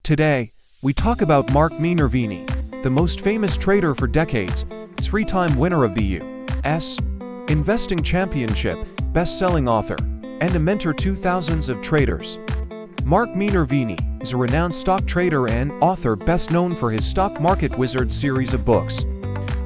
Today, we talk about Mark Minervini, the most famous trader for decades, three-time winner of the U.S. Investing Championship, best-selling author, and a mentor to thousands of traders. Mark Minervini is a renowned stock trader and author best known for his Stock Market Wizard series of books.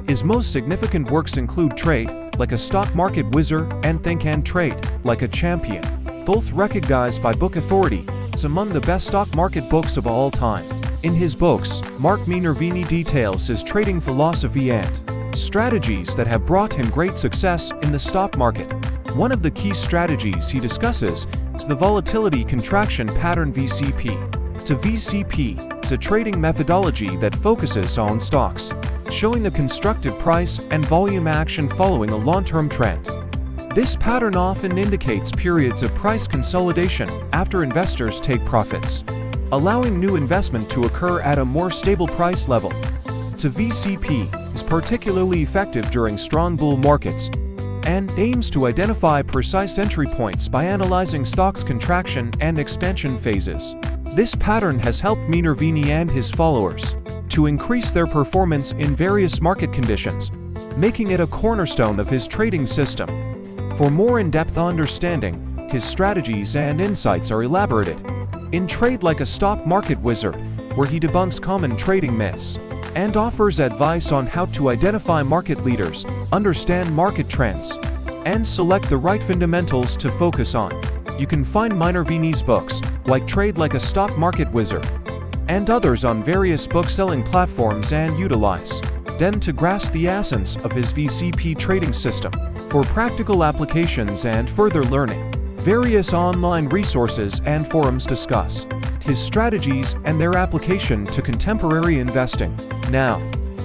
His most significant works include Trade Like a Stock Market Wizard and Think and Trade Like a Champion, both recognized by Book Authority as among the best stock market books of all time. In his books, Mark Minervini details his trading philosophy and strategies that have brought him great success in the stock market. One of the key strategies he discusses is the volatility contraction pattern VCP. The VCP is a trading methodology that focuses on stocks, showing a constructive price and volume action following a long-term trend. This pattern often indicates periods of price consolidation after investors take profits, allowing new investment to occur at a more stable price level. The VCP is particularly effective during strong bull markets and aims to identify precise entry points by analyzing stocks' contraction and expansion phases. This pattern has helped Minervini and his followers to increase their performance in various market conditions, making it a cornerstone of his trading system. For more in-depth understanding, his strategies and insights are elaborated in Trade Like a Stock Market Wizard, where he debunks common trading myths and offers advice on how to identify market leaders, understand market trends, and select the right fundamentals to focus on. You can find Minervini's books, like Trade Like a Stock Market Wizard, and others on various book-selling platforms and utilize them to grasp the essence of his VCP trading system. For practical applications and further learning, various online resources and forums discuss his strategies and their application to contemporary investing. Now,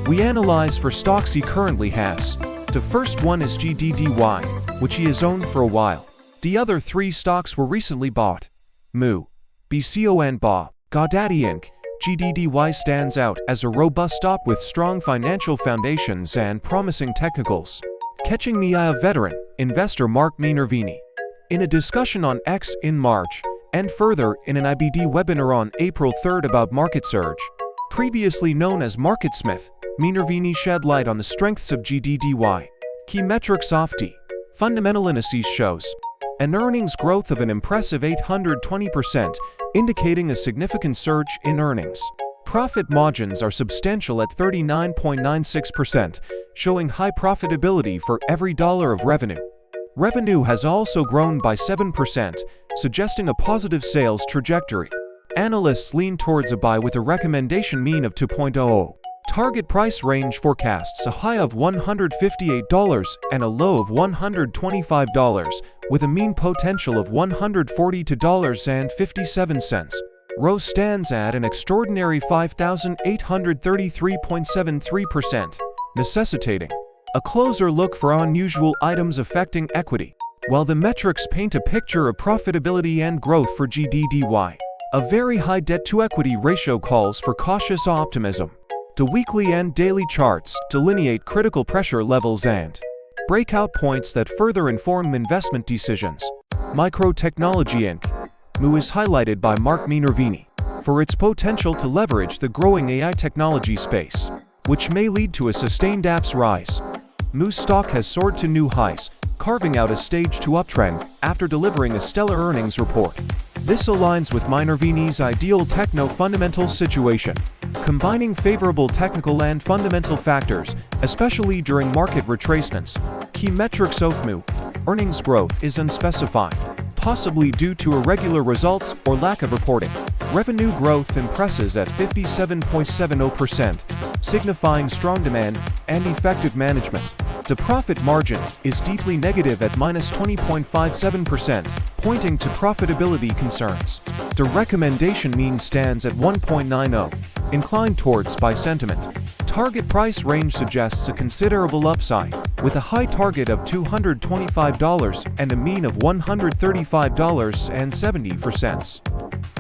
we analyze for stocks he currently has. The first one is GDDY, which he has owned for a while. The other three stocks were recently bought. BCO and BAH. GDDY Inc. GDDY stands out as a robust stock with strong financial foundations and promising technicals, catching the eye of veteran investor Mark Minervini. In a discussion on X in March, and further in an IBD webinar on April 3rd about Market Surge, previously known as MarketSmith, Minervini shed light on the strengths of GDDY. Key metrics of the fundamental analysis shows an earnings growth of an impressive 820%, indicating a significant surge in earnings. Profit margins are substantial at 39.96%, showing high profitability for every dollar of revenue. Revenue has also grown by 7%, suggesting a positive sales trajectory. Analysts lean towards a buy with a recommendation mean of 2.00. Target price range forecasts a high of $158 and a low of $125, with a mean potential of $142.57. ROE stands at an extraordinary 5,833.73%, necessitating a closer look for unusual items affecting equity. While the metrics paint a picture of profitability and growth for GDDY, a very high debt-to-equity ratio calls for cautious optimism. The weekly and daily charts delineate critical pressure levels and breakout points that further inform investment decisions. Microtechnology Inc. MU is highlighted by Mark Minervini for its potential to leverage the growing AI technology space, which may lead to a sustained apps rise. MU's stock has soared to new highs, carving out a stage 2 uptrend after delivering a stellar earnings report. This aligns with Minervini's ideal techno-fundamental situation, combining favorable technical and fundamental factors, especially during market retracements. Key metrics of MU. Earnings growth is unspecified, possibly due to irregular results or lack of reporting. Revenue growth impresses at 57.70%, signifying strong demand and effective management. The profit margin is deeply negative at -20.57%, pointing to profitability concerns. The recommendation mean stands at 1.90, inclined towards buy sentiment. Target price range suggests a considerable upside, with a high target of $225 and a mean of $135.70.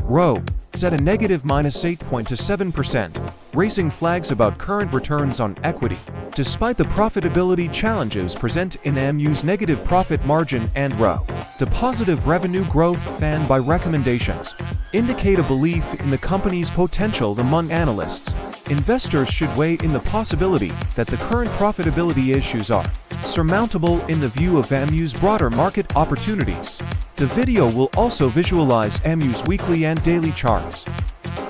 ROE is at a negative -8.27%, raising flags about current returns on equity. Despite the profitability challenges present in MU's negative profit margin and the positive revenue growth and by recommendations indicate a belief in the company's potential among analysts. Investors should weigh in the possibility that the current profitability issues are surmountable in the view of MU's broader market opportunities. The video will also visualize MU's weekly and daily charts,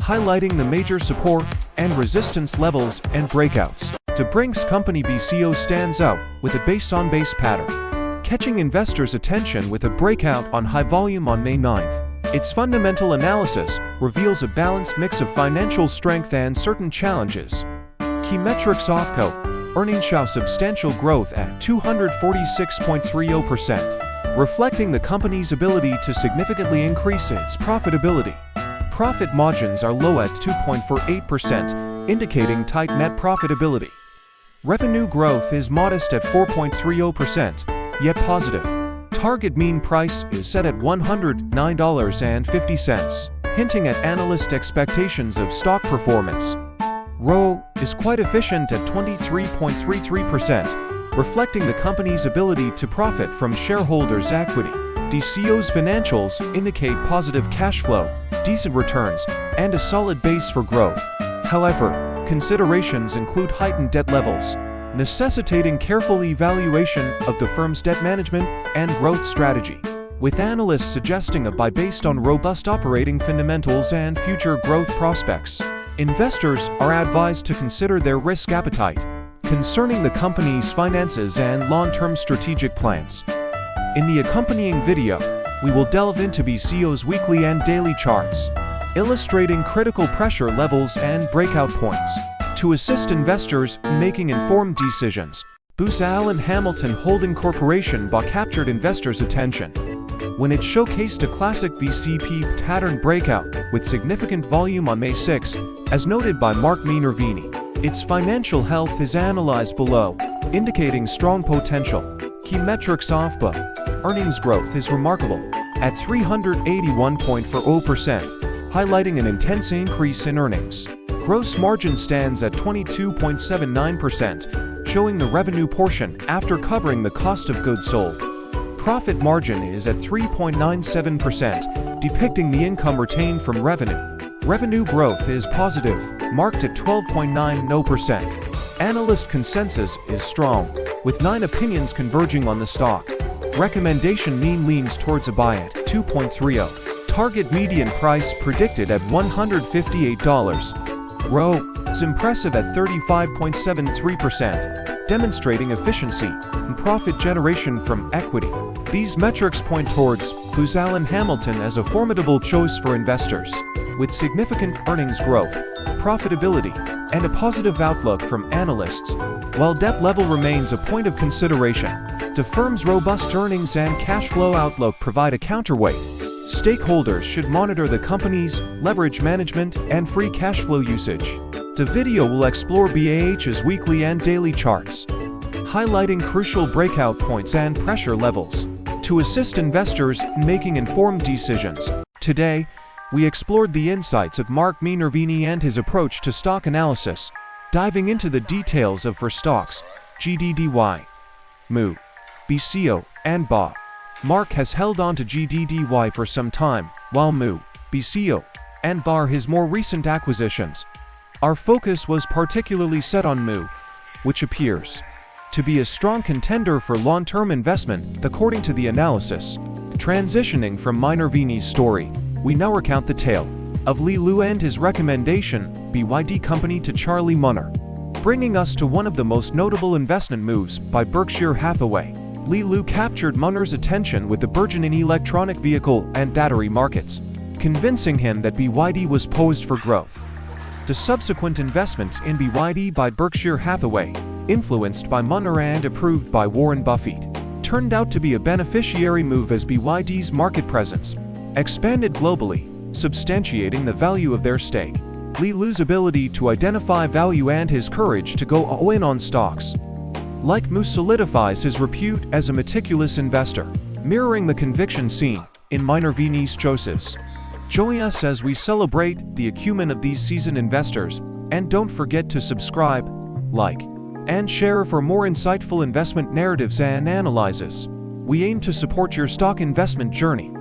highlighting the major support and resistance levels and breakouts. The Brinks company BCO stands out with a base-on-base pattern, catching investors' attention with a breakout on high volume on May 9th. Its fundamental analysis reveals a balanced mix of financial strength and certain challenges. Key metrics: OFCO earnings show substantial growth at 246.30%, reflecting the company's ability to significantly increase its profitability. Profit margins are low at 2.48%, indicating tight net profitability. Revenue growth is modest at 4.30%, yet positive. Target mean price is set at $109.50, hinting at analyst expectations of stock performance. ROE is quite efficient at 23.33%, reflecting the company's ability to profit from shareholders' equity. BCO's financials indicate positive cash flow, decent returns, and a solid base for growth. However, considerations include heightened debt levels, necessitating careful evaluation of the firm's debt management and growth strategy, with analysts suggesting a buy based on robust operating fundamentals and future growth prospects. Investors are advised to consider their risk appetite concerning the company's finances and long-term strategic plans. In the accompanying video, we will delve into BCO's weekly and daily charts, illustrating critical pressure levels and breakout points to assist investors in making informed decisions. Booz Allen Hamilton Holding Corporation BAH captured investors' attention when it showcased a classic VCP pattern breakout with significant volume on May 6, as noted by Mark Minervini. Its financial health is analyzed below, indicating strong potential. Key metrics: OFBA earnings growth is remarkable at 381.40%, highlighting an intense increase in earnings. Gross margin stands at 22.79%, showing the revenue portion after covering the cost of goods sold. Profit margin is at 3.97%, depicting the income retained from revenue. Revenue growth is positive, marked at 12.90%. Analyst consensus is strong, with 9 opinions converging on the stock. Recommendation mean leans towards a buy at 2.30. Target median price predicted at $158. ROE is impressive at 35.73%, demonstrating efficiency and profit generation from equity. These metrics point towards Booz Allen Hamilton as a formidable choice for investors, with significant earnings growth, profitability, and a positive outlook from analysts. While debt level remains a point of consideration, the firm's robust earnings and cash flow outlook provide a counterweight. Stakeholders should monitor the company's leverage management and free cash flow usage. The video will explore BAH's weekly and daily charts, highlighting crucial breakout points and pressure levels to assist investors in making informed decisions. Today, we explored the insights of Mark Minervini and his approach to stock analysis, diving into the details of for stocks, GDDY, MU, BCO, and BAH. Mark has held on to GDDY for some time, while MU, BCO, and BAH are his more recent acquisitions. Our focus was particularly set on MU, which appears to be a strong contender for long-term investment, according to the analysis. Transitioning from Minervini's story, we now recount the tale of Li Lu and his recommendation BYD company to Charlie Munger, bringing us to one of the most notable investment moves by Berkshire Hathaway. Li Lu captured Munger's attention with the burgeoning electronic vehicle and battery markets, convincing him that BYD was poised for growth. The subsequent investment in BYD by Berkshire Hathaway, influenced by Munger and approved by Warren Buffett, turned out to be a beneficiary move as BYD's market presence expanded globally, substantiating the value of their stake. Li Lu's ability to identify value and his courage to go all in on stocks like MU solidifies his repute as a meticulous investor, mirroring the conviction seen in Minervini's choices. Join us as we celebrate the acumen of these seasoned investors, and don't forget to subscribe, like, and share for more insightful investment narratives and analyses. We aim to support your stock investment journey.